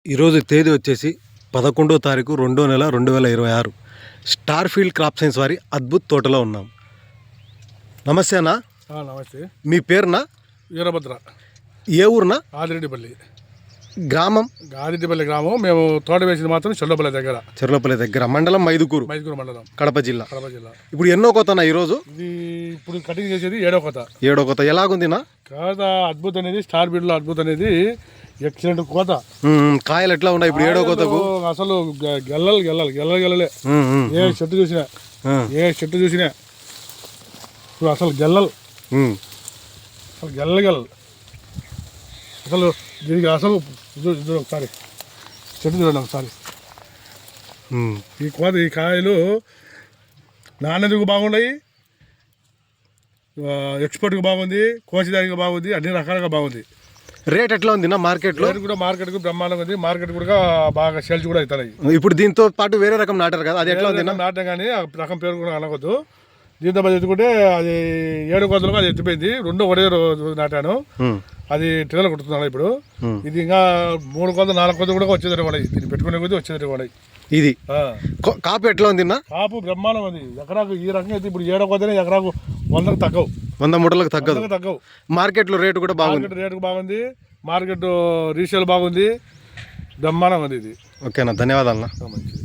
ఈరోజు తేదీ వచ్చేసి 11వ తారీఖు 2వ నెల 2026 స్టార్ ఫీల్డ్ క్రాప్ సైన్స్ వారి అద్భుత్ తోటలో ఉన్నాం. నమస్తే అన్న. నమస్తే. మీ పేరునా? వీరభద్ర. ఏ ఊరునా? ఆదిరెడ్డిపల్లి గ్రామం. ఆదిరెడ్డిపల్లి గ్రామం. మేము తోట వేసింది మాత్రం చెర్లోపల్లి దగ్గర మండలం మైదుకూరు మండలం కడప జిల్లా. ఇప్పుడు ఎన్నో కోతనా ఈరోజు? ఇది ఇప్పుడు కటింగ్ చేసేది ఏడో కోత. ఎలాగుందినా కోత? అద్భుత అనేది స్టార్ బీడ్ లో అద్భుత అనేది ఎక్సలెంట్ కోత. కాయలు ఎట్లా ఉన్నాయి ఇప్పుడు ఏడో కోతకు? అసలు గెల్లలే. ఏ చెట్టు చూసినా ఇప్పుడు అసలు గెల్లలు అసలు దీనికి అసలు ఒకసారి చెట్టు చూడండి ఒకసారి. ఈ కాయలు నాణ్యతకు బాగున్నాయి, ఎక్స్పోర్ట్కి బాగుంది, కోసేదానికి బాగుంది, అన్ని రకాలుగా బాగుంది. రేట్ ఎట్లా ఉంది మార్కెట్లో? రేట్ కూడా మార్కెట్కు బ్రహ్మాండంగా ఉంది. మార్కెట్ కూడా బాగా సేల్స్ కూడా అవుతాయి. ఇప్పుడు దీంతో పాటు వేరే రకం నాటారు కదా, అది ఎట్లా ఉంది? నాటాం కానీ ఆ రకం పేరు కూడా అనవద్దు. దీంతో పాటు ఎత్తుకుంటే అది 7 కోతలుగా అది ఎత్తిపోయింది. ఒకటే రోజు నాటాను, అది టిల్లలు కొడుతున్నాను ఇప్పుడు. ఇది ఇంకా 3 కోతలు 4 కోతలు కూడా వచ్చేది కూడా, దీన్ని పెట్టుకునే కొద్ది వచ్చేది కూడా. ఇది కాపు ఎట్లా ఉంది? కాపు బ్రహ్మాండం ఉంది. ఎకరాకు ఈ రకంగా అయితే ఇప్పుడు 7 కోతనే ఎకరాకు 100కు తగ్గవు, 100 మూటలకు తగ్గవు. మార్కెట్లో రేటు కూడా బాగుంది. మార్కెట్ రీసేల్ బాగుంది, బ్రహ్మాండం ఉంది ఇది. ఓకేనా, ధన్యవాదాలు. మంచిది.